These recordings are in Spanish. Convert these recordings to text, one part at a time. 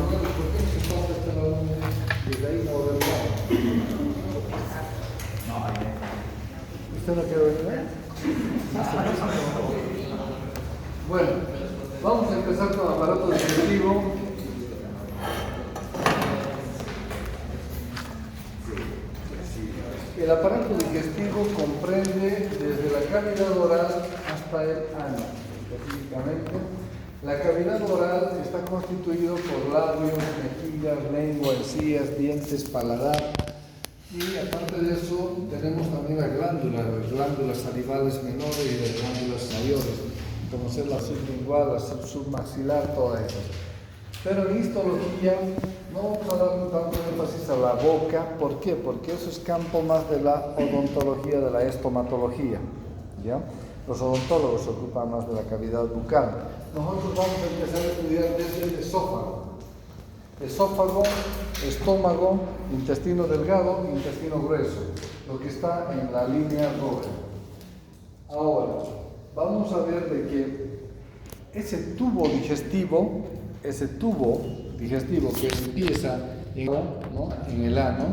Carlos, ¿por qué no se pasa hasta la luna? Desde ahí no va a haber nada. ¿Usted no quiere venir? Bueno, vamos a empezar con aparato digestivo. El aparato digestivo comprende desde la cavidad oral hasta el ano. Específicamente, la cavidad oral está constituido por labios, mejillas, lengua, encías, dientes, paladar. Y aparte de eso, tenemos también las glándulas salivales menores y las glándulas mayores, como ser la sublingual, la submaxilar, todas esas. Pero en histología no vamos a dar tanto énfasis a la boca. ¿Por qué? Porque eso es campo más de la odontología, de la estomatología, ¿ya? Los odontólogos se ocupan más de la cavidad bucal. Nosotros vamos a empezar a estudiar desde el esófago. Esófago, estómago, intestino delgado, intestino grueso, lo que está en la línea roja. Ahora, vamos a ver de que ese tubo digestivo que empieza en el ano,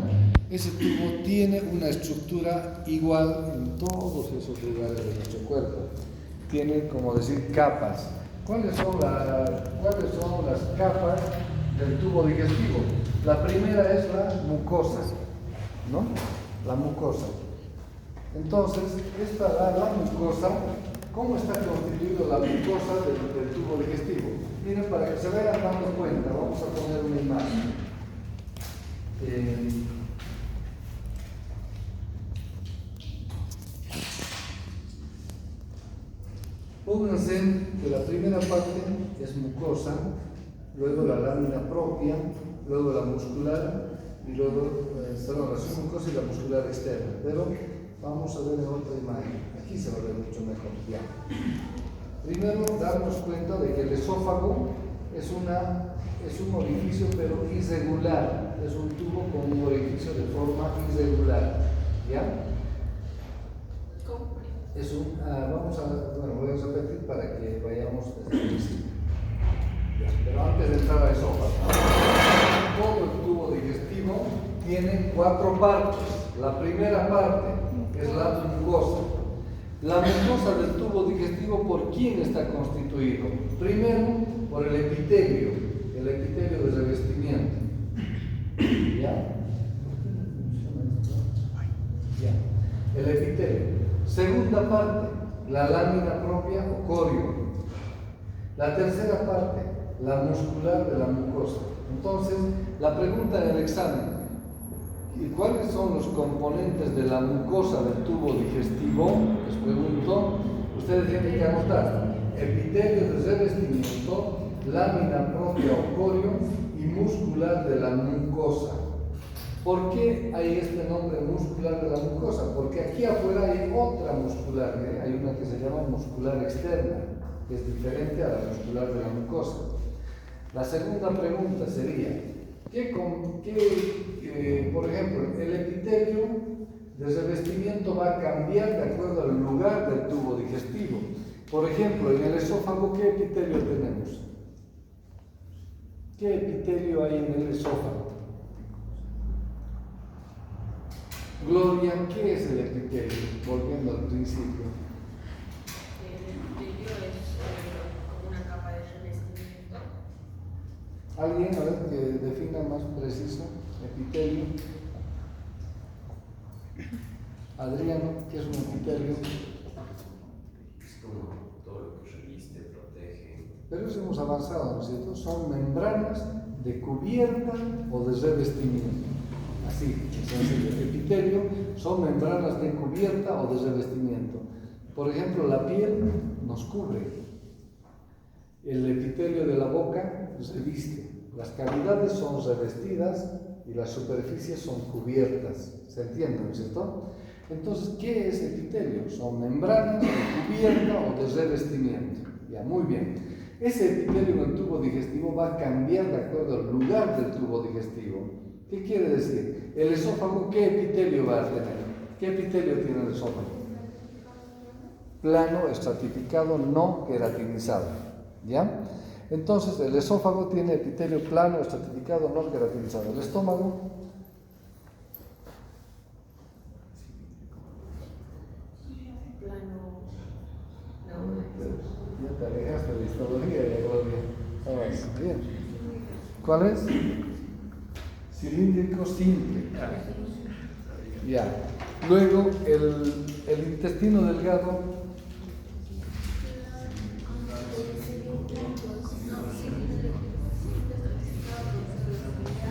ese tubo tiene una estructura igual en todos esos lugares de nuestro cuerpo. Tiene, como decir, capas. ¿Cuáles son las capas del tubo digestivo? La primera es la mucosa, ¿no? La mucosa. Entonces, la mucosa, ¿cómo está constituida la mucosa del tubo digestivo? Miren, para que se vayan dando cuenta, vamos a poner una imagen. Pónganse que la primera parte es mucosa, luego la lámina propia, luego la muscular y luego la submucosa y la muscular externa. Pero vamos a ver en otra imagen. Aquí se va a ver mucho mejor. Ya. Primero, darnos cuenta de que el esófago es un orificio pero irregular. Es un tubo con un orificio de forma irregular. ¿Ya? Voy a repetir para que vayamos desde el principio. Pero antes de entrar a esófago, todo el tubo digestivo tiene 4 partes. La primera parte es la mucosa. La mucosa del tubo digestivo, ¿por quién está constituido? Primero, por el epitelio de revestimiento. ¿Ya? Ya. El epitelio. Segunda parte, la lámina propia o corio. La tercera parte, la muscular de la mucosa. Entonces, la pregunta en el examen: ¿y cuáles son los componentes de la mucosa del tubo digestivo? Les pregunto, ustedes tienen que anotar: epitelio de revestimiento, lámina propia o corio y muscular de la mucosa. ¿Por qué hay este nombre muscular de la mucosa? Porque aquí afuera hay otra muscular, ¿eh? Hay una que se llama muscular externa, que es diferente a la muscular de la mucosa. La segunda pregunta sería: por ejemplo, el epitelio de revestimiento va a cambiar de acuerdo al lugar del tubo digestivo. Por ejemplo, en el esófago, ¿qué epitelio tenemos? ¿Qué epitelio hay en el esófago? Gloria, ¿qué es el epitelio? Volviendo al principio. El epitelio es como una capa de revestimiento. ¿Alguien, a ver, que defina más preciso epitelio? Adriano, ¿qué es un epitelio? Es como todo lo que reviste, protege. Pero eso hemos avanzado, ¿no es cierto? Son membranas de cubierta o de revestimiento. Así, el epitelio son membranas de cubierta o de revestimiento. Por ejemplo, la piel nos cubre. El epitelio de la boca reviste. Las cavidades son revestidas y las superficies son cubiertas. ¿Se entiende, no es cierto? Entonces, ¿qué es epitelio? Son membranas de cubierta o de revestimiento. Ya, muy bien. Ese epitelio en el tubo digestivo va a cambiar de acuerdo al lugar del tubo digestivo. ¿Qué quiere decir? El esófago, ¿qué epitelio va a tener? ¿Qué epitelio tiene el esófago? Plano, estratificado, no queratinizado. ¿Ya? Entonces, el esófago tiene epitelio plano, estratificado, no queratinizado. El estómago, Plano. ya te alejaste de histología, ya, Gloria. Bien. ¿Cuál es? Cilíndrico simple. Ya. Luego, el intestino delgado.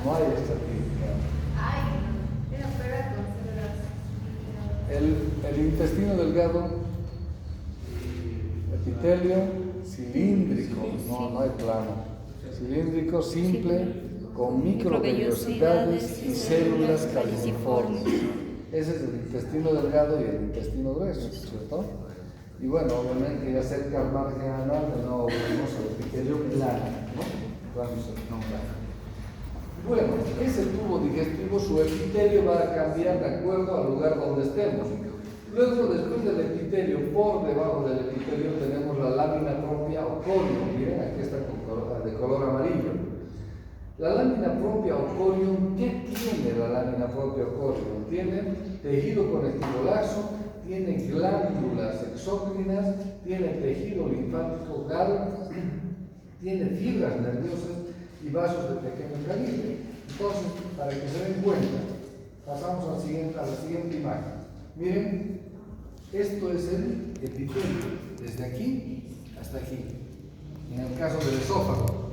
No hay estratificado. El intestino delgado, epitelio cilíndrico, no hay plano. Cilíndrico simple, con microvellosidades y células caliciformes. Ese es el intestino delgado y el intestino grueso, ¿cierto? Y bueno, obviamente ya cerca al margen anal, de nuevo vemos el epitelio plano, ¿no? Vamos a nombrar. Bueno, ese tubo digestivo, su epitelio va a cambiar de acuerdo al lugar donde estemos. Luego, después del epitelio, por debajo del epitelio tenemos la lámina propia o corium. Miren, aquí está de color amarillo. La lámina propia o corium, ¿qué tiene la lámina propia o corium? Tiene tejido conectivo laxo, tiene glándulas exócrinas, tiene tejido linfático gal, tiene fibras nerviosas y vasos de pequeño calibre. Entonces, para que se den cuenta, pasamos a la siguiente imagen. Miren, esto es el epitelio, desde aquí hasta aquí, en el caso del esófago.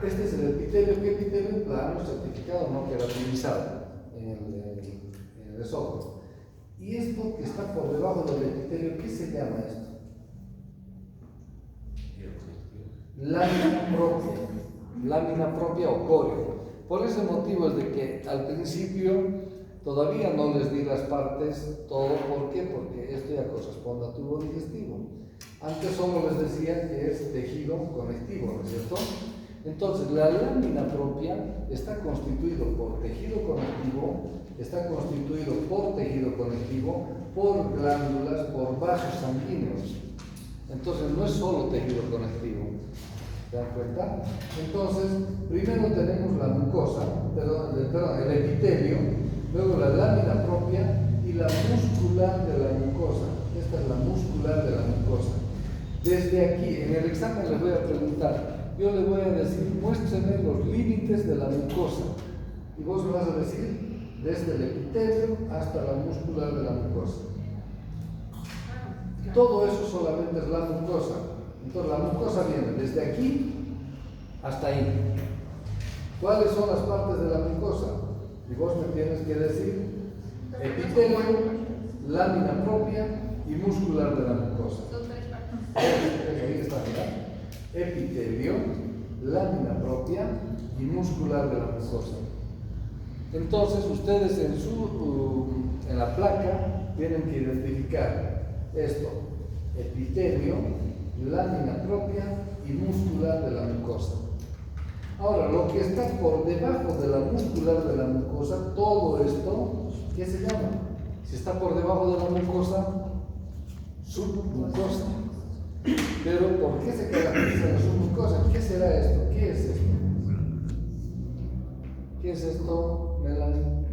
Este es el epitelio, ¿qué epitelio? Plano, certificado, no queratinizado en el esófago. Y esto que está por debajo del epitelio, ¿qué se llama esto? Lámina propia o corio. Por ese motivo es de que al principio todavía no les di las partes todo. ¿Por qué? Porque esto ya corresponde a tubo digestivo. Antes solo les decía que es tejido conectivo, ¿no es cierto? Entonces, la lámina propia está constituido por tejido conectivo, por glándulas, por vasos sanguíneos. Entonces, no es solo tejido conectivo. ¿Se dan cuenta? Entonces, primero tenemos la mucosa, el epitelio, luego la lámina propia y la muscular de la mucosa. Esta es la muscular de la mucosa. Desde aquí, en el examen les voy a preguntar, yo le voy a decir, muéstreme los límites de la mucosa. Y vos me vas a decir, desde el epitelio hasta la muscular de la mucosa. Todo eso solamente es la mucosa. Entonces la mucosa viene desde aquí hasta ahí. ¿Cuáles son las partes de la mucosa? Y vos me tienes que decir epitelio, lámina propia y muscular de la mucosa. Ahí está, ¿verdad? Epitelio, lámina propia y muscular de la mucosa. Entonces ustedes en la placa tienen que identificar esto: epitelio, lámina propia y muscular de la mucosa. Ahora, lo que está por debajo de la muscular de la mucosa, todo esto, ¿qué se llama? Si está por debajo de la mucosa, submucosa. Pero ¿por qué se caracteriza la submucosa? ¿Qué será esto? ¿Qué es esto? ¿Qué es esto, Melanie?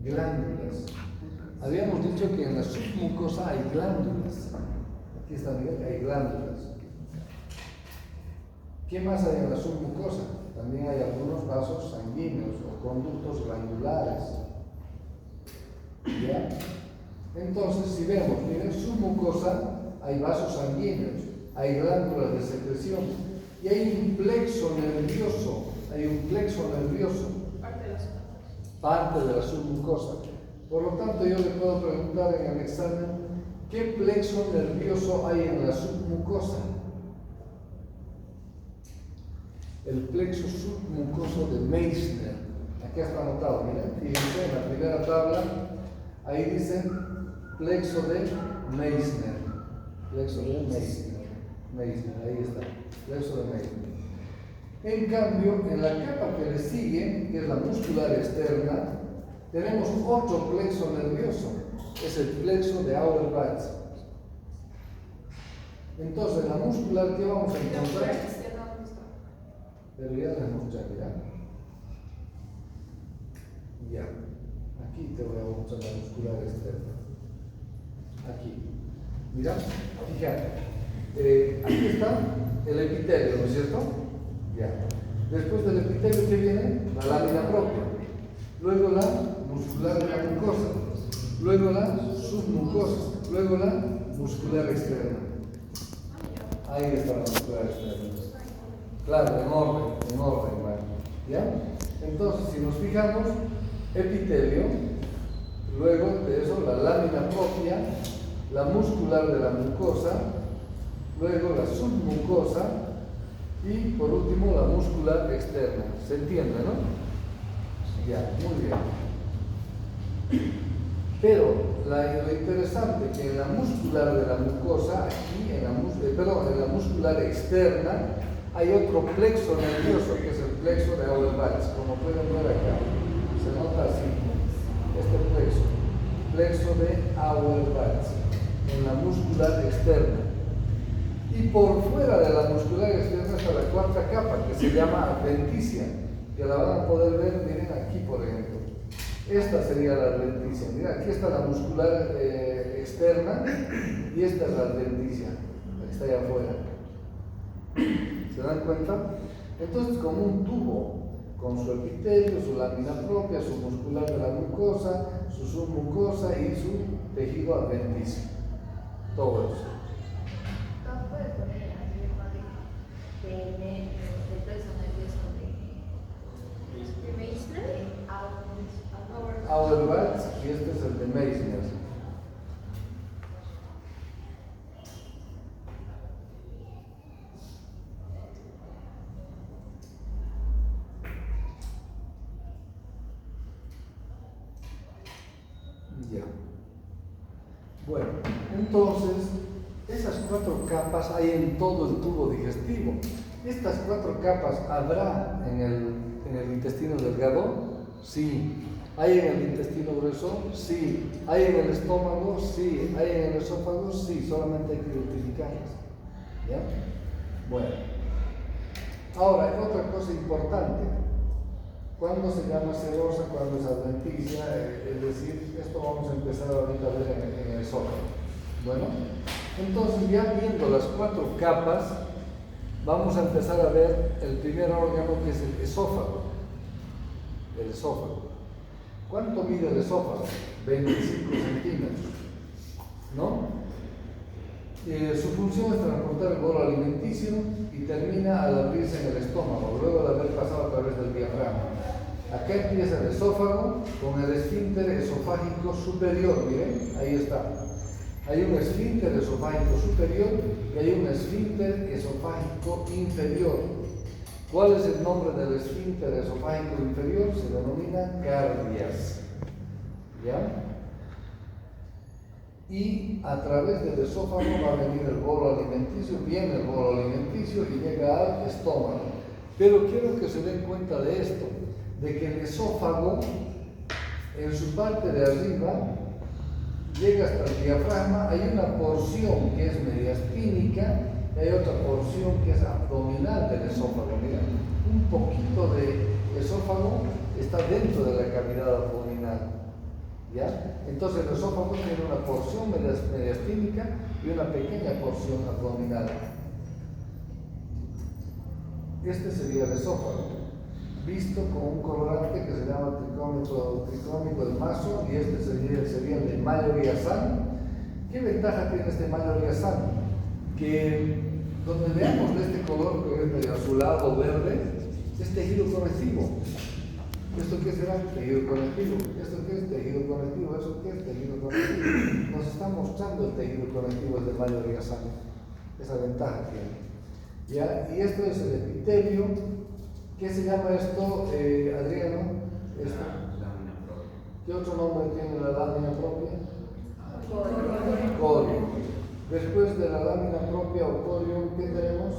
Glándulas. Habíamos dicho que en la submucosa hay glándulas. Aquí está, Miguel, hay glándulas. ¿Qué más hay en la submucosa? También hay algunos vasos sanguíneos o conductos glandulares. ¿Ya? Entonces, si vemos, miren, submucosa, hay vasos sanguíneos, hay glándulas de secreción y hay un plexo nervioso. Parte de la submucosa. Por lo tanto, yo le puedo preguntar en el examen, ¿qué plexo nervioso hay en la submucosa? El plexo submucoso de Meissner. Aquí está anotado, miren, fíjense en la primera tabla, ahí dice plexo de Meissner. Plexo de Meissner, ahí está, plexo de Meissner. En cambio, en la capa que le sigue, que es la muscular externa, tenemos otro plexo nervioso, es el plexo de Auerbach. Entonces, la muscular, ¿qué vamos a ¿Y la encontrar? muscular externa dónde está? Pero ya les mostré, ¿ya? Ya. Aquí te voy a mostrar la muscular externa. Aquí. Mira, fíjate. Aquí está el epitelio, ¿no es cierto? Ya. Después del epitelio, ¿qué viene? La lámina propia. Luego la muscular de la mucosa. Luego la submucosa. Luego la muscular externa. Ahí está la muscular externa. Claro, en orden, ¿vale? ¿Ya? Entonces, si nos fijamos, epitelio, luego de eso la lámina propia, la muscular de la mucosa, luego la submucosa y por último la muscular externa. ¿Se entiende, no? Ya, muy bien. Pero lo interesante que en la muscular de la mucosa, aquí en la muscular externa, hay otro plexo nervioso que es el plexo de Auerbach, como pueden ver acá. Se nota así, este plexo de Auerbach, en la muscular externa. Y por fuera de la muscular externa está la cuarta capa, que se llama adventicia, que la van a poder ver, miren aquí por ejemplo. Esta sería la adventicia. Mira, aquí está la muscular externa y esta es la adventicia, la que está allá afuera. ¿Se dan cuenta? Entonces, como un tubo, con su epitelio, su lámina propia, su muscular de la mucosa, su submucosa y su tejido adventicio. Todo eso. ¿No puede poner aquí de plexo nervioso ¿De Meissner? Auerbach y este es el de Meissner. Ya. Bueno, entonces, esas cuatro capas hay en todo el tubo digestivo. Estas cuatro capas habrá en el intestino delgado, sí. ¿Hay en el intestino grueso? Sí. ¿Hay en el estómago? Sí. ¿Hay en el esófago? Sí. Solamente hay que identificarlas. ¿Ya? Bueno. Ahora, hay otra cosa importante. ¿Cuándo se llama serosa? ¿Cuándo es adventicia? Es decir, esto vamos a empezar ahorita a ver en el esófago. Bueno, entonces ya viendo las cuatro capas, vamos a empezar a ver el primer órgano que es el esófago. El esófago. ¿Cuánto mide el esófago? 25 centímetros. ¿No? Su función es transportar el bolo alimenticio y termina al abrirse en el estómago, luego de haber pasado a través del diafragma. Acá empieza el esófago con el esfínter esofágico superior, miren, ahí está. Hay un esfínter esofágico superior y hay un esfínter esofágico inferior. ¿Cuál es el nombre del esfínter esofágico inferior? Se denomina cardias. ¿Ya? Y a través del esófago va a venir el bolo alimenticio, viene el bolo alimenticio y llega al estómago. Pero quiero que se den cuenta de esto, de que el esófago, en su parte de arriba, llega hasta el diafragma. Hay una porción que es mediastínica y hay otra porción que es abdominal del esófago. Mira, un poquito de esófago está dentro de la cavidad abdominal. ¿Ya? Entonces el esófago tiene una porción mediastínica y una pequeña porción abdominal. Este sería el esófago, visto con un colorante que se llama tricómico del mazo, y este sería el de Mallory-Hassan. ¿Qué ventaja tiene este Mallory-Hassan? Que donde veamos de este color que es medio azulado verde, es tejido conectivo. ¿Esto qué será? Tejido conectivo. ¿Esto qué es? Tejido conectivo. ¿Eso qué es? Tejido conectivo. Nos está mostrando el tejido conectivo de Mallory-Hassan. Esa ventaja tiene. ¿Ya? Y esto es el epitelio. ¿Qué se llama esto, Adriano? Esto. Lámina propia. ¿Qué otro nombre tiene la lámina propia? Corio. Corio. Después de la lámina propia o corio, ¿qué tenemos?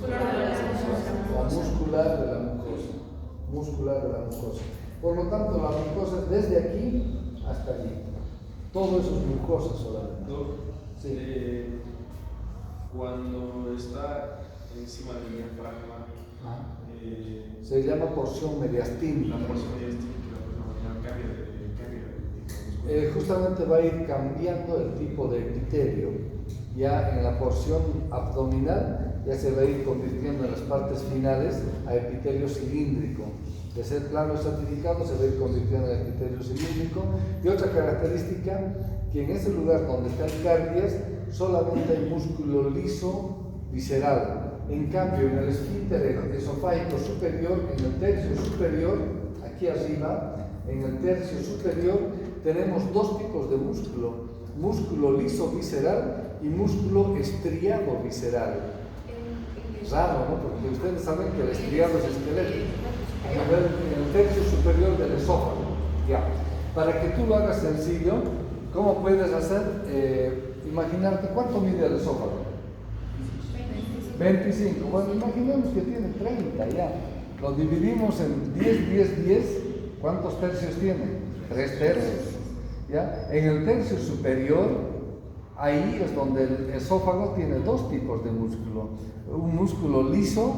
La muscular de la mucosa. Muscular de la mucosa. Por lo tanto, la mucosa es desde aquí hasta allí. Todo eso es mucosa solamente. Doc, Sí. Cuando está encima del diafragma, Se llama porción mediastínica. la porción mediastínica, la cambia de tipo de músculo. Justamente va a ir cambiando el tipo de epitelio. Ya en la porción abdominal ya se va a ir convirtiendo en las partes finales a epitelio cilíndrico. De ser plano estratificado se va a ir convirtiendo en epitelio cilíndrico. Y otra característica, que en ese lugar donde está el cardias solamente hay músculo liso visceral. En cambio, en el esfínter esofágico superior, en el tercio superior, aquí arriba, en el tercio superior, tenemos dos tipos de músculo: músculo liso visceral y músculo estriado visceral. Raro, ¿no? Porque ustedes saben que el estriado es esquelético. En el tercio superior del esófago. Ya. Para que tú lo hagas sencillo, ¿cómo puedes hacer? Imaginarte, ¿cuánto mide el esófago? 25. Bueno, imaginemos que tiene 30 ya. Lo dividimos en 10, 10, 10. ¿Cuántos tercios tiene? 3 tercios. ¿Ya? En el tercio superior, ahí es donde el esófago tiene dos tipos de músculo. Un músculo liso,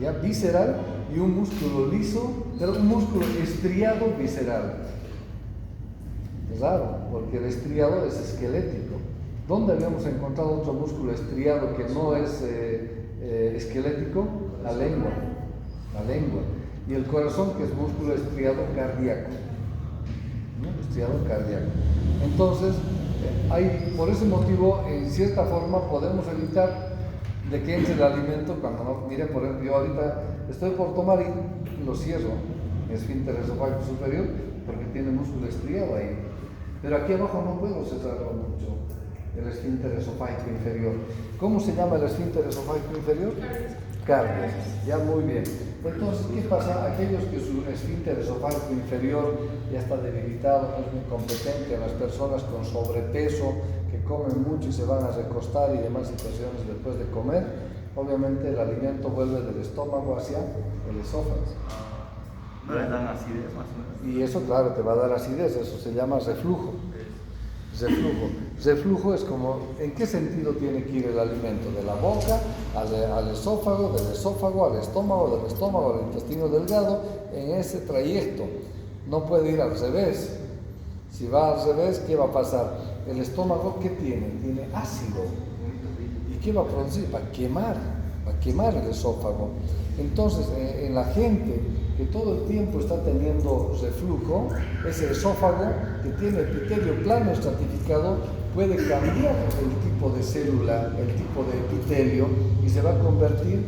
¿ya? Visceral, y un músculo liso, pero un músculo estriado visceral. Es raro, porque el estriado es esquelético. ¿Dónde habíamos encontrado otro músculo estriado que no es esquelético? La lengua. La lengua. Y el corazón, que es músculo estriado cardíaco. ¿No? Estriado cardíaco. Entonces, por ese motivo, en cierta forma, podemos evitar de que entre el alimento cuando no. Miren, por ejemplo, yo ahorita estoy por tomar y lo cierro, mi esfínter esofágico superior, porque tiene músculo estriado ahí. Pero aquí abajo no puedo cerrarlo mucho. El esfínter esofágico inferior. ¿Cómo se llama el esfínter esofágico inferior? Cardias. Ya, muy bien. Entonces, ¿qué pasa? Aquellos que su esfínter esofágico inferior ya está debilitado, no es muy competente, las personas con sobrepeso, que comen mucho y se van a recostar y demás situaciones después de comer, obviamente el alimento vuelve del estómago hacia el esófago. ¿No les dan acidez más o menos? Y eso, claro, te va a dar acidez, eso se llama reflujo. Reflujo. Reflujo es como, ¿en qué sentido tiene que ir el alimento? De la boca al esófago, del esófago al estómago, del estómago al intestino delgado, en ese trayecto. No puede ir al revés. Si va al revés, ¿qué va a pasar? El estómago, ¿qué tiene? Tiene ácido. ¿Y qué va a producir? Va a quemar el esófago. Entonces, en la gente que todo el tiempo está teniendo reflujo, ese esófago que tiene epitelio plano estratificado puede cambiar el tipo de célula, el tipo de epitelio, y se va a convertir,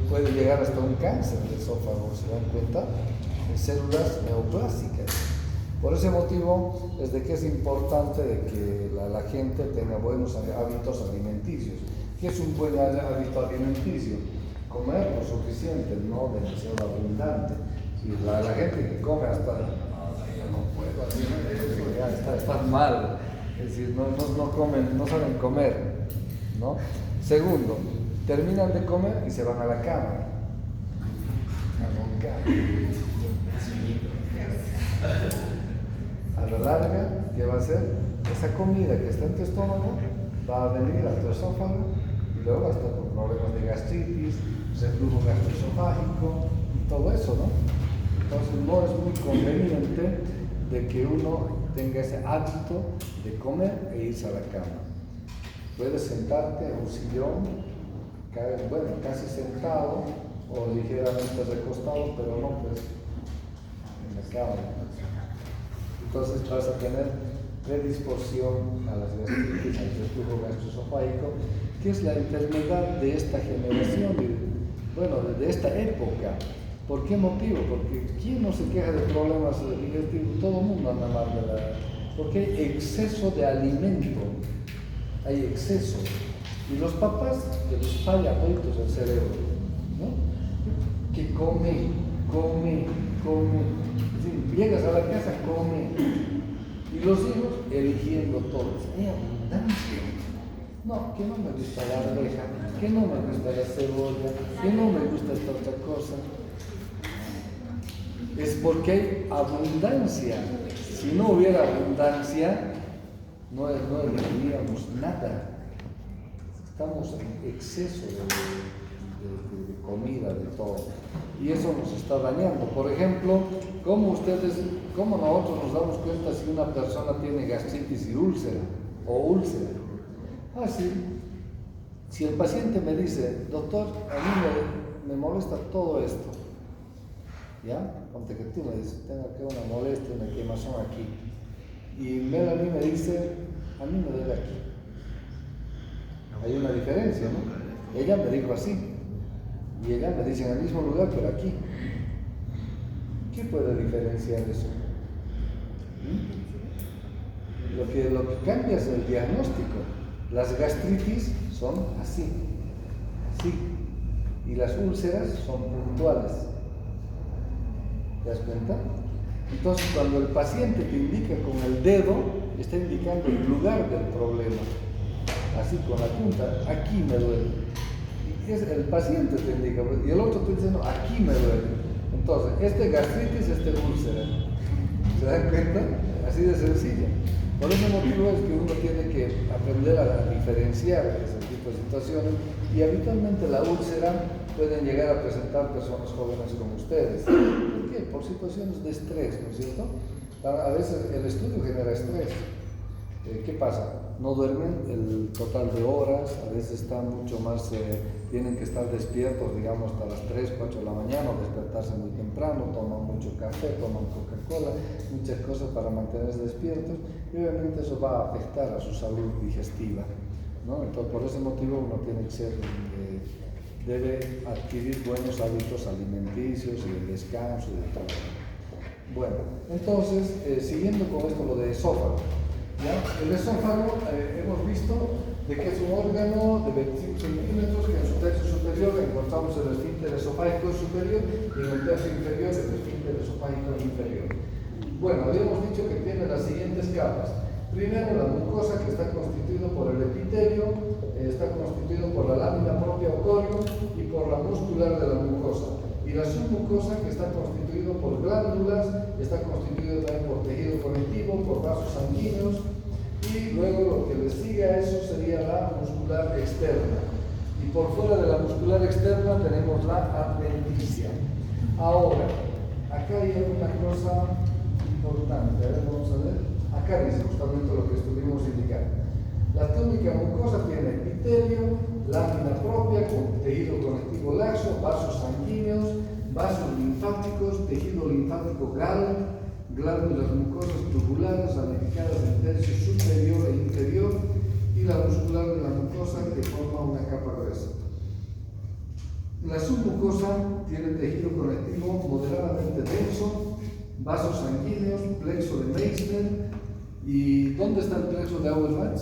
puede llegar hasta un cáncer del esófago, ¿se dan cuenta? En células neoplásicas. Por ese motivo es de que es importante de que la gente tenga buenos hábitos alimenticios. ¿Qué es un buen hábito alimenticio? Comer lo suficiente, no demasiado abundante. Si la gente que come hasta, yo no puedo, eso ya está mal. Es decir, no comen, no saben comer, ¿no? Segundo, terminan de comer y se van a la cama. A roncar. A la larga, ¿qué va a hacer? Esa comida que está en tu estómago va a venir a tu esófago y luego hasta con problemas de gastritis, reflujo gastroesofágico y todo eso, ¿no? Entonces no es muy conveniente de que uno tenga ese hábito de comer e irse a la cama. Puedes sentarte en un sillón, bueno, casi sentado o ligeramente recostado, pero no pues en la cama. Entonces vas a tener predisposición a las gastritis, al reflujo gastroesofágico, que es la enfermedad de esta generación, de esta época. ¿Por qué motivo? Porque ¿quién no se queja de problemas digestivos? Todo el mundo anda mal de la... Porque hay exceso de alimento, hay exceso. Y los papás que les falla toditos el cerebro, ¿no? Que come. Sí, llegas a la casa, come. Y los hijos eligiendo todos. Hay abundancia. No, que no me gusta la arveja, que no me gusta la cebolla, que no me gusta esta otra cosa. Es porque hay abundancia. Si no hubiera abundancia, no elegiríamos nada. Estamos en exceso de comida, de todo. Y eso nos está dañando. Por ejemplo, ¿cómo nosotros nos damos cuenta si una persona tiene gastritis y úlcera o úlcera? Así, si el paciente me dice, doctor, a mí me molesta todo esto, ¿ya? Ponte que tú me dices, tengo aquí una molestia, una quemazón aquí. Y Melanie me dice, a mí me duele aquí. Hay una diferencia, ¿no? Ella me dijo así. Y ella me dice en el mismo lugar, pero aquí. ¿Qué puede diferenciar eso? Lo que cambia es el diagnóstico. Las gastritis son así. Y las úlceras son puntuales. ¿Te das cuenta? Entonces, cuando el paciente te indica con el dedo, está indicando el lugar del problema. Así con la punta, aquí me duele. Y el paciente te indica, y el otro te dice, no, aquí me duele. Entonces, este gastritis, este úlcera. ¿Se dan cuenta? Así de sencillo. Por ese motivo es que uno tiene que aprender a diferenciar ese tipo de situaciones, y habitualmente la úlcera pueden llegar a presentar personas jóvenes como ustedes. ¿Por qué? Por situaciones de estrés, ¿no es cierto? A veces el estudio genera estrés. ¿Qué pasa? No duermen el total de horas, a veces están mucho más, tienen que estar despiertos, digamos, hasta las 3, 4 de la mañana, o despertarse muy temprano, toman mucho café, toman Coca-Cola, muchas cosas para mantenerse despiertos, y obviamente eso va a afectar a su salud digestiva, ¿no? Entonces, por ese motivo uno tiene que debe adquirir buenos hábitos alimenticios y de descanso y de todo. Bueno, entonces, siguiendo con esto, lo de esófago. ¿Ya? El esófago hemos visto de que es un órgano de 25 centímetros que en su tercio superior encontramos el esfínter esofágico superior y en el tercio inferior el esfínter esofágico inferior. Bueno, habíamos dicho que tiene las siguientes capas. Primero, la mucosa, que está constituido por el epitelio, está constituido por la lámina propia o corio y por la muscular de la mucosa. Y la submucosa, que está constituido por glándulas, está constituido también por tejido conectivo, por vasos sanguíneos, y luego lo que le sigue a eso sería la muscular externa. Y por fuera de la muscular externa tenemos la adventicia. Ahora, acá hay una cosa importante, vamos a ver. Acá dice justamente lo que estuvimos indicando. La túnica mucosa tiene epitelio, lámina propia con tejido conectivo laxo, vasos sanguíneos, vasos linfáticos, tejido linfático gal, glándulas mucosas tubulares ramificadas en tercio superior e inferior, y la muscular de la mucosa que forma una capa gruesa. La submucosa tiene tejido conectivo moderadamente denso, vasos sanguíneos, plexo de Meissner. ¿Y dónde está el plexo de Auerbach?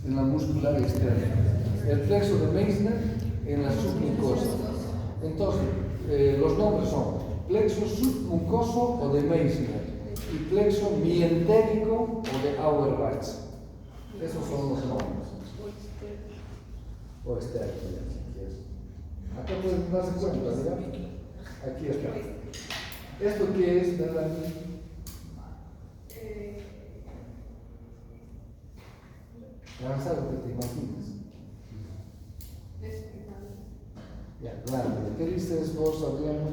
En la muscular externa. El plexo de Meissner en la submucosa. Entonces, los nombres son plexo submucoso o de Meissner y plexo mientérico o de Auerbach. Esos son los nombres. O externo, si quieres. Acá pueden darse cuenta, ¿verdad? Aquí está. ¿Esto qué es, Melanie? Lanza lo que te imaginas. Ya, glándula. ¿Qué dices vos, Adriano?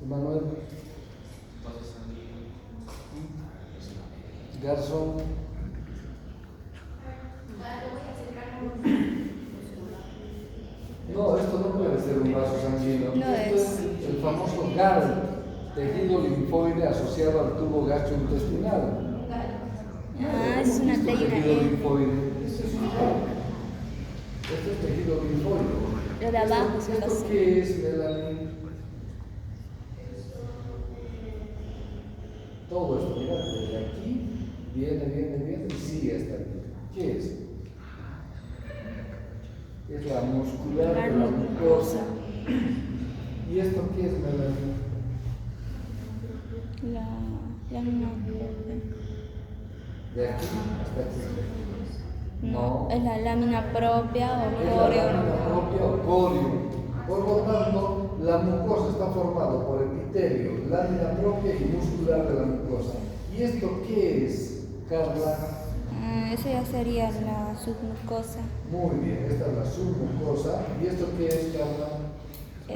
Manuel. Garzón. No, esto no puede ser un vaso sanguíneo. No esto es. El famoso GAL, tejido linfoide asociado al tubo gastrointestinal. Ah, es una tejido tejido. linfoide. Este es un GAL. Este es tejido linfoide. Lo de abajo es un ¿Esto vaso. qué es, Melanie? Todo esto, mira, desde aquí viene y sigue hasta aquí. ¿Qué es? Es la muscular de la mucosa. ¿Y esto qué es, Melanie? La lámina De aquí hasta aquí. no, es la lámina propia o Es la corio. lámina propia o corio. Por lo tanto, la mucosa está formada por epitelio, lámina propia y muscular de la mucosa. ¿Y esto qué es? Carla. Eso ya sería la submucosa. Muy bien, esta es la submucosa. ¿Y esto qué es, Carla?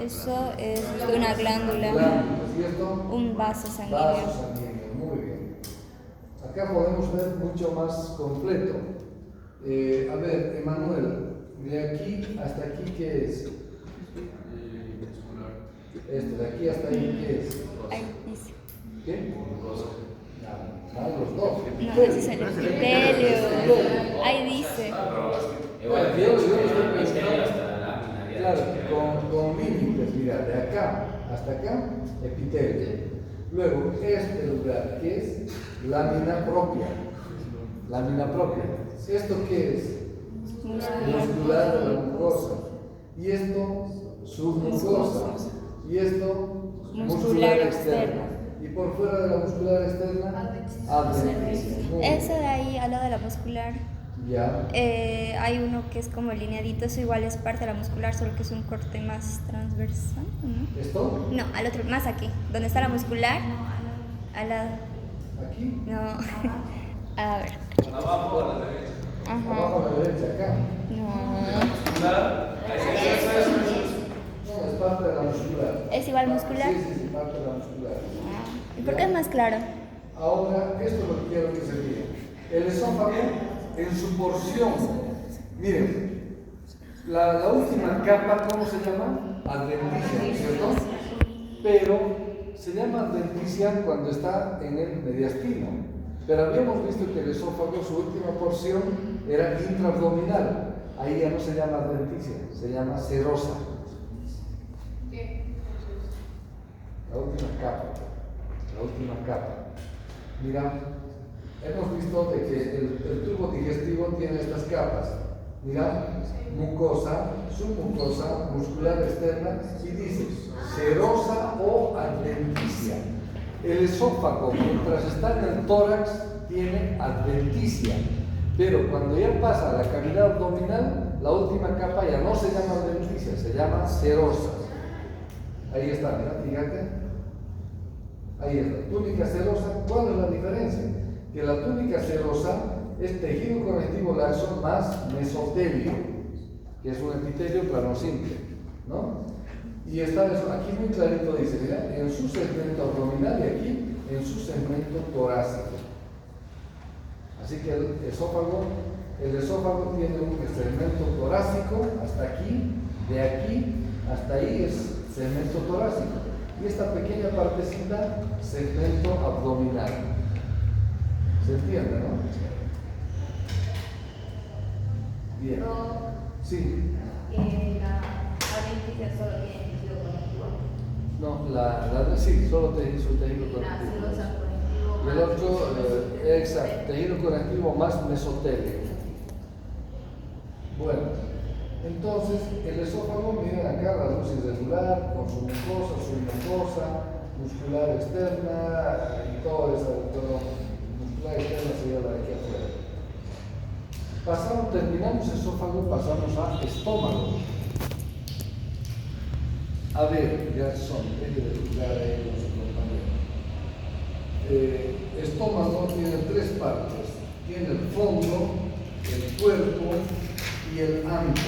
Eso es una glándula, Glándulas. ¿Y esto? un vaso sanguíneo. Vaso sanguíneo, muy bien. Acá podemos ver mucho más completo. A ver, Emanuel, de aquí hasta aquí, ¿qué es? De aquí hasta ahí, ¿qué es? Ahí dice. ¿Qué? Los dos. No, ese es el epitelio. Ahí dice. Bueno, yo estoy Es que pensando, hasta la lámina había claro, dicho que con límites, mira, de acá hasta acá, epitelio. Luego, este lugar, que es lámina propia. Lámina propia. ¿Esto qué es? Muscular de la mucosa. Y esto, submucosa. Y esto, muscular externa. Y por fuera de la muscular externa, adventicia. Muy bien. Eso de ahí, al lado de la muscular, Ya. hay uno que es como lineadito, eso igual es parte de la muscular, solo que es un corte más transversal, ¿no? ¿Esto? No, al otro, más aquí, donde está la muscular, al lado, Aquí. no, a ver, abajo a la derecha. Abajo ajá, a la derecha, acá. no, No, es parte de la muscular. es igual muscular. Sí, sí, sí, parte de la muscular. ¿Y por qué es más claro? Ahora, esto es lo que quiero que se miren. El esófago en su porción. Miren, la última capa, ¿cómo se llama? Adventicia, ¿no es cierto? Pero se llama adventicia cuando está en el mediastino. Pero habíamos visto que el esófago, su última porción, era intraabdominal. Ahí ya no se llama adventicia, se llama serosa. ¿Qué? La última capa. La última capa. Mira, hemos visto de que el tubo digestivo tiene estas capas. Mira, mucosa, submucosa, muscular externa y dice serosa o adventicia. El esófago, mientras está en el tórax, tiene adventicia. Pero cuando ya pasa a la cavidad abdominal, la última capa ya no se llama adventicia, se llama serosa. Ahí está, mira, fíjate. Ahí está, túnica serosa. ¿Cuál es la diferencia? Que la túnica serosa es tejido conectivo laxo más mesotelio, que es un epitelio plano simple, ¿no? Y está eso, aquí muy clarito dice, mira, en su segmento abdominal y aquí en su segmento torácico. Así que el esófago tiene un segmento torácico hasta aquí, de aquí hasta ahí es segmento torácico. Y esta pequeña partecita, segmento abdominal. ¿Se entiende, no? Bien. Sí. La adventicia solo tiene tejido conectivo. No, sí, solo su tejido La conectivo. celosa conectivo. Y el otro, exacto, tejido conectivo más mesotelio. Bueno, entonces el esófago, miren acá la luz irregular, con su mucosa, muscular externa y todo eso, muscular externa sería la de aquí afuera. Terminamos esófago, pasamos a estómago. A ver, ya son, deje de juzgar ahí con su compañero. Estómago tiene tres partes. Tiene el fondo, el cuerpo y el antro.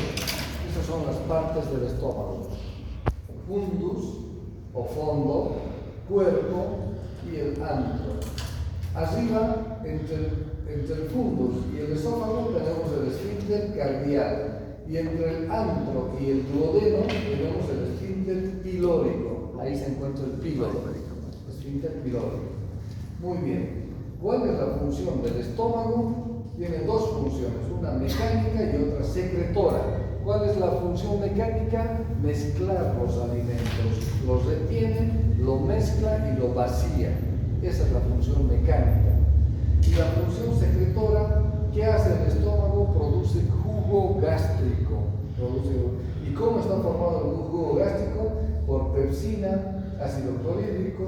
Esas son las partes del estómago. Fundus o fondo, cuerpo y el antro. Arriba, entre el fundus y el esófago tenemos el esfínter cardial. Y entre el antro y el duodeno tenemos el esfínter pilórico. Ahí se encuentra el píloro, esfínter pilórico. Muy bien. ¿Cuál es la función del estómago? Tiene dos funciones, una mecánica y otra secretora. ¿Cuál es la función mecánica? Mezclar los alimentos. Los retiene, lo mezcla y lo vacía. Esa es la función mecánica. Y la función secretora, ¿qué hace el estómago? Produce jugo gástrico. ¿Y cómo está formado el jugo gástrico? Por pepsina, ácido clorhídrico,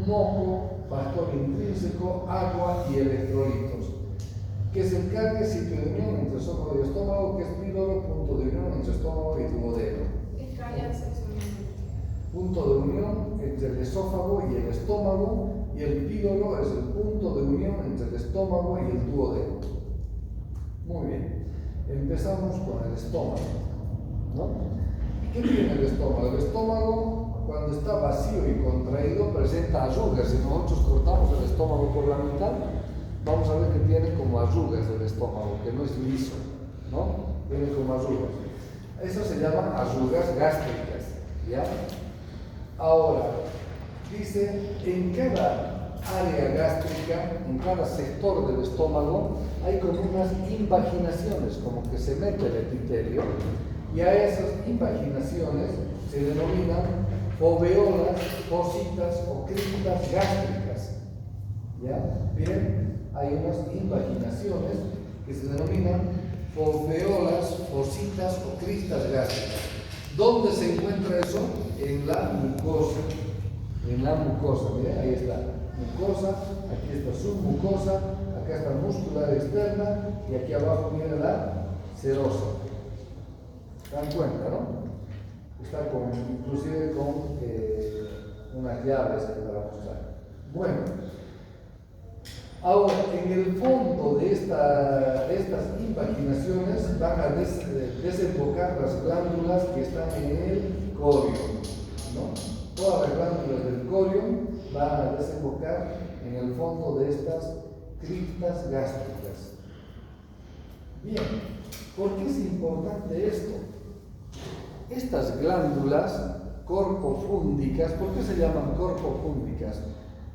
moco, factor intrínseco, agua y electrolitos. Que se encargue sitio de unión entre esófago y estómago, que es píloro, punto de unión entre estómago y duodeno. Extraña sexualmente. Punto de unión entre el esófago y el estómago, y y el píloro es el punto de unión entre el estómago y el duodeno. Muy bien, empezamos con el estómago, ¿no? ¿Qué tiene el estómago? El estómago, cuando está vacío y contraído, presenta arrugas. Si nosotros cortamos el estómago por la mitad, vamos a ver que tiene como arrugas el estómago, que no es liso, ¿no? Tiene como arrugas. Eso se llaman arrugas gástricas, ¿ya? Ahora, dice, en cada área gástrica, en cada sector del estómago, hay como unas invaginaciones, como que se mete el epitelio, y a esas invaginaciones se denominan foveolas, fositas o cristas gástricas. ¿Ya? Bien, hay unas invaginaciones que se denominan foveolas, fositas o cristas gástricas. ¿Dónde se encuentra eso? En la mucosa. En la mucosa, miren, ahí está. Mucosa, aquí está submucosa, acá está muscular externa y aquí abajo viene la serosa. ¿Se dan cuenta, no? Está inclusive con unas llaves ahí para mostrar. Bueno, ahora en el fondo de estas invaginaciones van a desembocar las glándulas que están en el corium, ¿no? Todas las glándulas del corium van a desembocar en el fondo de estas criptas gástricas. Bien, ¿por qué es importante esto? Estas glándulas corpofúndicas, ¿por qué se llaman corpofúndicas?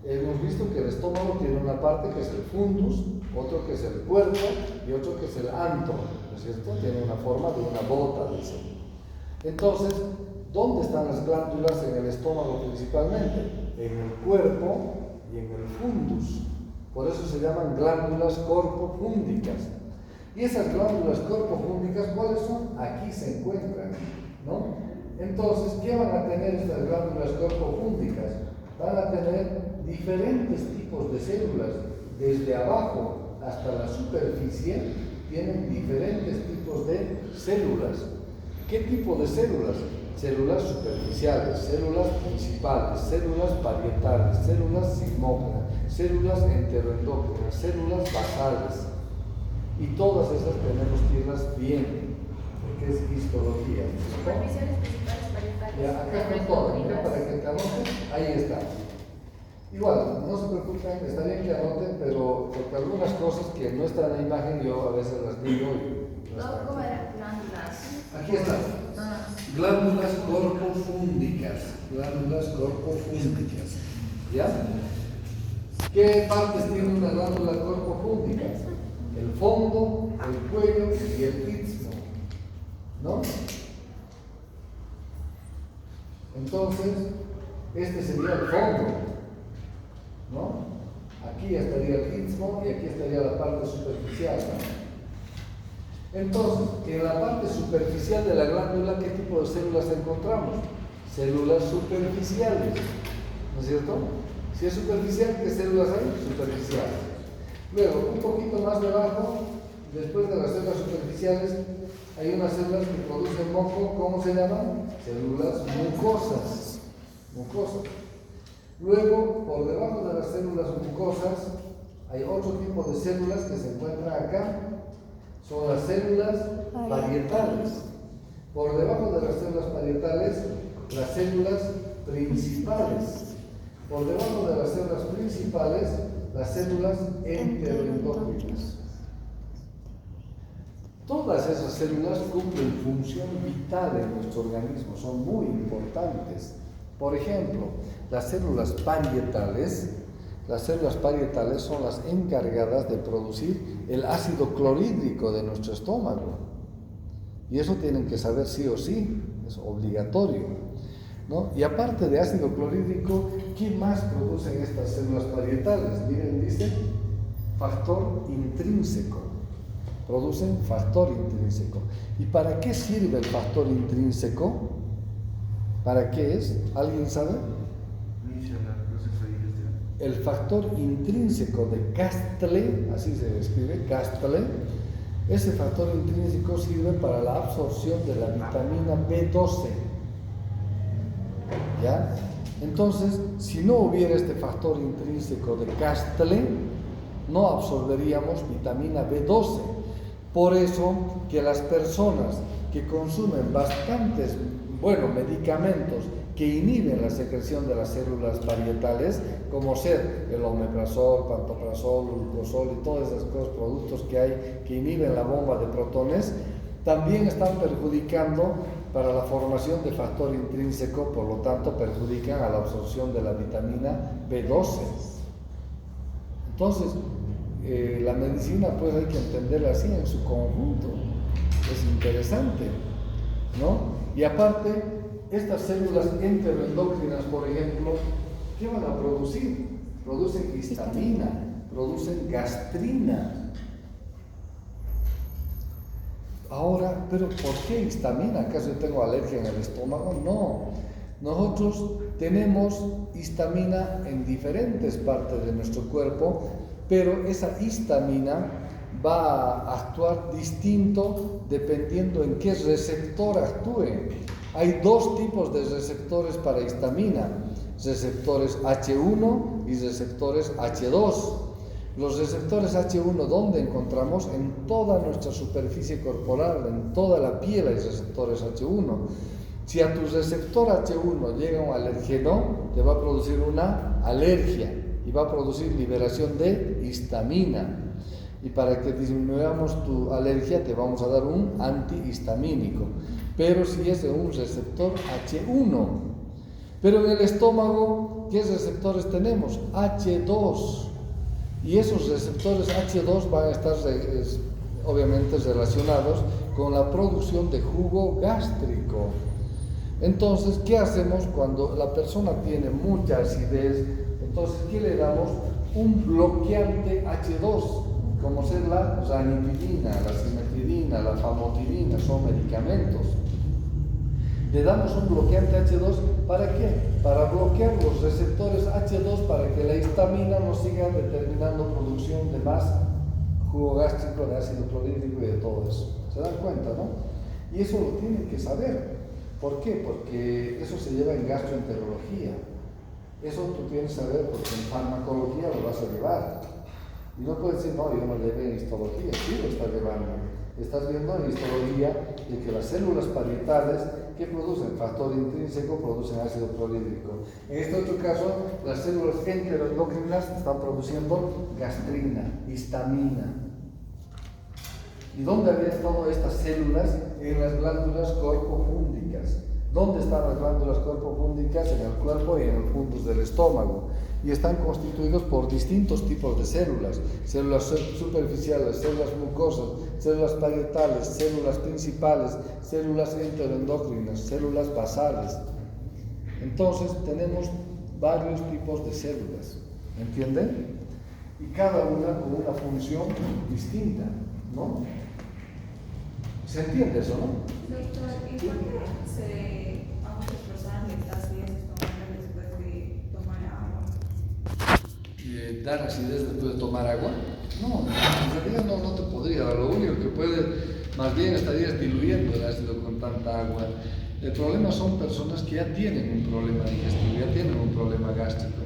Hemos visto que el estómago tiene una parte que es el fundus, otro que es el puerto y otro que es el antro, ¿no es cierto? Tiene una forma de una bota, dice. Entonces, ¿dónde están las glándulas en el estómago principalmente? En el cuerpo y en el fundus. Por eso se llaman glándulas corpofúndicas. Y esas glándulas corpofúndicas, ¿cuáles son? Aquí se encuentran, ¿no? Entonces, ¿qué van a tener estas glándulas corpofúndicas? Van a tener diferentes tipos de células. Desde abajo hasta la superficie tienen diferentes tipos de células. ¿Qué tipo de células? Células superficiales, células principales, células parietales, células sigmógenas, células enteroendógenas, células basales. Y todas esas tenemos que irlas bien, porque es histología. Superficiales, principales, parietales. Ya, acá están todas, ¿no? Para que te anoten, ahí está. Igual, no se preocupen, está bien que anoten, pero porque algunas cosas que no están en la imagen yo a veces las digo y no están. ¿Cómo era? Glándulas. Aquí están. Glándulas corpofúndicas. Glándulas corpofúndicas. ¿Ya? ¿Qué partes tiene una glándula corpofúndica? El fondo, el cuello y el istmo, ¿no? Entonces, este sería el fondo, ¿no? Aquí estaría el istmo y aquí estaría la parte superficial, ¿no? Entonces, en la parte superficial de la glándula, ¿qué tipo de células encontramos? Células superficiales, ¿no es cierto? Si es superficial, ¿qué células hay? Superficiales. Luego, un poquito más debajo, después de las células superficiales, hay unas células que producen moco, ¿cómo se llaman? Células mucosas. Mucosas. Luego, por debajo de las células mucosas, hay otro tipo de células que se encuentran acá. Son las células parietales. Por debajo de las células parietales, las células principales. Por debajo de las células principales, las células enteroendógenas. Todas esas células cumplen función vital en nuestro organismo, son muy importantes. Por ejemplo, las células parietales son las encargadas de producir el ácido clorhídrico de nuestro estómago. Y eso tienen que saber sí o sí, es obligatorio, ¿no? Y aparte de ácido clorhídrico, ¿qué más producen estas células parietales? Miren, dice factor intrínseco. Producen factor intrínseco. ¿Y para qué sirve el factor intrínseco? ¿Para qué es? ¿Alguien sabe? El factor intrínseco de Castle, así se escribe, Castle, ese factor intrínseco sirve para la absorción de la vitamina B12. ¿Ya? Entonces, si no hubiera este factor intrínseco de Castle, no absorberíamos vitamina B12. Por eso que las personas que consumen bastantes, medicamentos que inhiben la secreción de las células parietales, como ser el omeprazol, pantoprazol, glucosol y todas esas cosas, productos que hay que inhiben la bomba de protones, también están perjudicando para la formación de factor intrínseco, por lo tanto perjudican a la absorción de la vitamina B12. Entonces, la medicina pues hay que entenderla así en su conjunto. Es interesante, ¿no? Y aparte, estas células enteroendocrinas, por ejemplo, ¿qué van a producir? Producen histamina, producen gastrina. Ahora, ¿pero por qué histamina? ¿Acaso yo tengo alergia en el estómago? No. Nosotros tenemos histamina en diferentes partes de nuestro cuerpo, pero esa histamina va a actuar distinto dependiendo en qué receptor actúe. Hay dos tipos de receptores para histamina, receptores H1 y receptores H2. Los receptores H1, ¿dónde encontramos? En toda nuestra superficie corporal, en toda la piel hay receptores H1. Si a tu receptor H1 llega un alérgeno, te va a producir una alergia y va a producir liberación de histamina. Y para que disminuyamos tu alergia te vamos a dar un antihistamínico. Pero si es de un receptor H1. Pero en el estómago, ¿qué receptores tenemos? H2. Y esos receptores H2 van a estar obviamente relacionados con la producción de jugo gástrico. Entonces, ¿qué hacemos cuando la persona tiene mucha acidez? Entonces, ¿qué le damos? Un bloqueante H2, como ser la ranitidina, la cimetidina, la famotidina, son medicamentos. Le damos un bloqueante H2, ¿para qué? Para bloquear los receptores H2 para que la histamina no siga determinando producción de más jugo gástrico, de ácido clorhídrico y de todo eso. ¿Se dan cuenta, no? Y eso lo tienen que saber. ¿Por qué? Porque eso se lleva en gastroenterología. Eso tú tienes que saber porque en farmacología lo vas a llevar. Y no puedes decir, no, yo no llevé en histología. Sí lo estás llevando. Estás viendo en histología de que las células parietales que producen factor intrínseco producen ácido clorhídrico. En este otro caso, las células enteroendocrinas están produciendo gastrina, histamina. ¿Y dónde habían estado estas células? En las glándulas corpofúndicas. ¿Dónde están las glándulas corpofúndicas? En el cuerpo y en el fundus del estómago. Y están constituidos por distintos tipos de células. Células superficiales, células mucosas, células parietales, células principales, células enteroendocrinas, células basales. Entonces tenemos varios tipos de células, ¿entienden? Y cada una con una función distinta, ¿no? ¿Se entiende eso, no? Doctor, ¿y por qué a muchas personas les da acidez estomacal después de tomar agua? ¿Dar acidez después de tomar agua? No, en realidad no te podría dar. Lo único que puede, más bien estarías diluyendo el ácido con tanta agua. El problema son personas que ya tienen un problema digestivo, ya tienen un problema gástrico.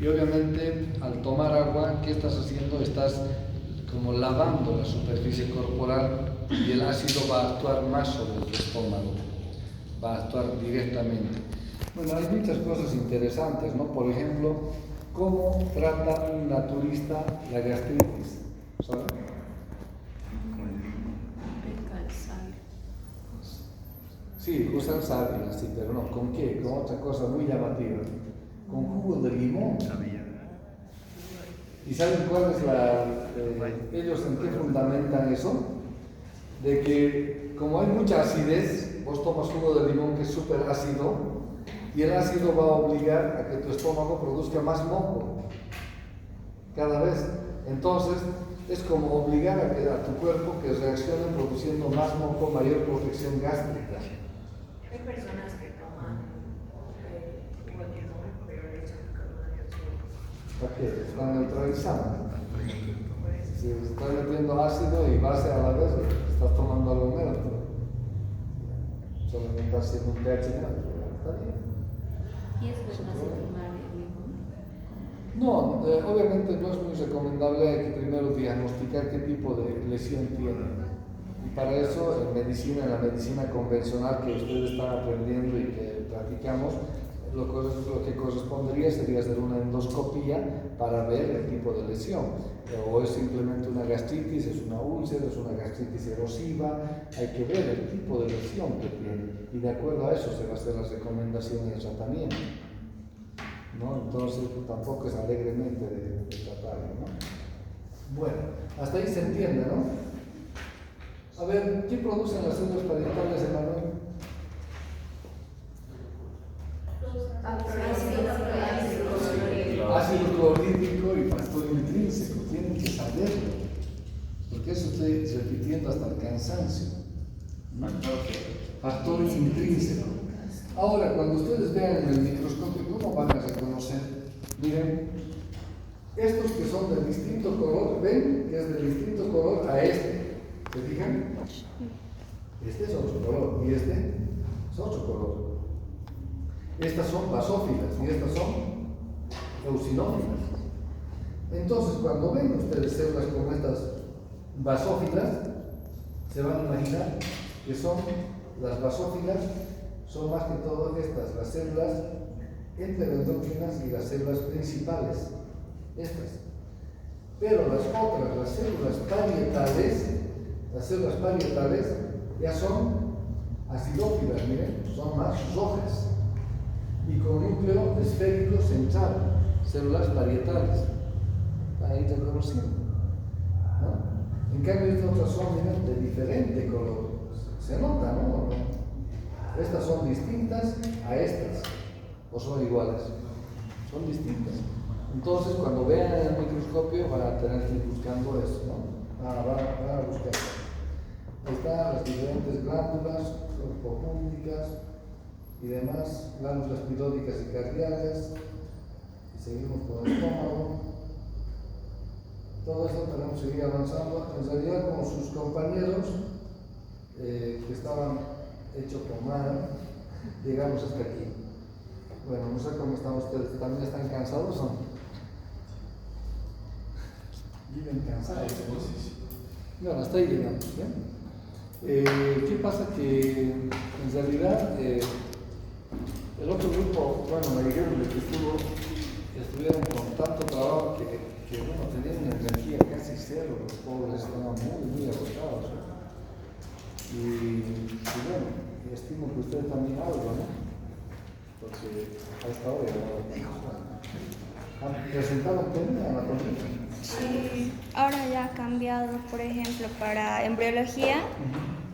Y obviamente al tomar agua, ¿qué estás haciendo? Estás como lavando la superficie corporal y el ácido va a actuar más sobre tu estómago, va a actuar directamente. Bueno, hay muchas cosas interesantes, ¿no? Por ejemplo, ¿cómo trata un naturista la gastritis? ¿Saben? Sí, usan sábila, sí, pero no, ¿con qué? Con otra cosa muy llamativa. Con jugo de limón. ¿Y saben cuál es ellos en qué fundamentan eso? De que como hay mucha acidez, vos tomas jugo de limón que es súper ácido, y el ácido va a obligar a que tu estómago produzca más moco cada vez. Entonces es como obligar a tu cuerpo que reaccione produciendo más moco, mayor protección gástrica. Hay personas que toman jugo de limón, pero le echan carbonato. ¿Para qué? Están neutralizando. Si estás metiendo ácido y base a la vez, estás tomando algo neutro. Solamente haciendo un pH neutro. Está bien. ¿Y es verdad tomar el mismo? No, obviamente no es muy recomendable, hay que primero diagnosticar qué tipo de lesión tiene. Y para eso, en la medicina convencional que ustedes están aprendiendo y que practicamos, lo que correspondería sería hacer una endoscopía para ver el tipo de lesión. O es simplemente una gastritis, es una úlcera, es una gastritis erosiva, hay que ver el tipo de lesión que tiene. Y de acuerdo a eso se va a hacer la recomendación y el tratamiento, ¿no? Entonces tampoco es alegremente de tratarlo, ¿no? Bueno, hasta ahí se entiende, ¿no? A ver, ¿qué producen las células parietales, Emanuel? Ácido clorhídrico y factor intrínseco, tienen que saberlo, porque eso estoy repitiendo hasta el cansancio. Factor intrínseco. Ahora, cuando ustedes vean en el microscopio, ¿cómo van a reconocer? Miren, estos que son de distinto color, ven que es de distinto color a este. ¿Se fijan? Este es otro color y este es otro color. Estas son basófilas y estas son eosinófilas. Entonces, cuando ven ustedes células como estas basófilas, se van a imaginar que son las basófilas, son más que todo estas, las células enteroendócrinas y las células principales, estas. Pero las otras, las células parietales ya son acidófilas, miren, son más rojas y con núcleo esférico central, células parietales. Ahí te conociendo, ¿no? En cambio estas otras son, miren, de diferente color. Se nota, ¿no? Estas son distintas a estas, o son iguales, son distintas. Entonces, cuando vean en el microscopio, van a tener que ir buscando eso, ¿no? Van a buscar. Ahí están las diferentes glándulas, corpopúndicas y demás, glándulas piródicas y cardíacas. Y seguimos con el estómago. Todo esto tenemos que seguir avanzando. En realidad, como sus compañeros que estaban hechos pomada, llegamos hasta aquí. Bueno, no sé cómo están ustedes, ¿también están cansados o no? Viven cansados. Bueno, hasta ahí llegamos, ¿bien? ¿Qué pasa? Que en realidad el otro grupo, bueno, me dijeron de que estuvieron con tanto trabajo que bueno, tenían una energía casi cero, los pobres estaban muy agotados. Y bueno, estimo que ustedes también algo, ¿no? Porque a esta hora han presentado un tema en la conferencia. Sí, ahora ya ha cambiado, por ejemplo, para embriología,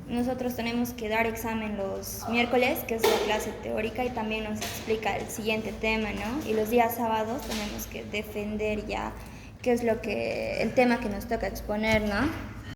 nosotros tenemos que dar examen los miércoles, que es la clase teórica, y también nos explica el siguiente tema, ¿no? Y los días sábados tenemos que defender ya qué es el tema que nos toca exponer, ¿no?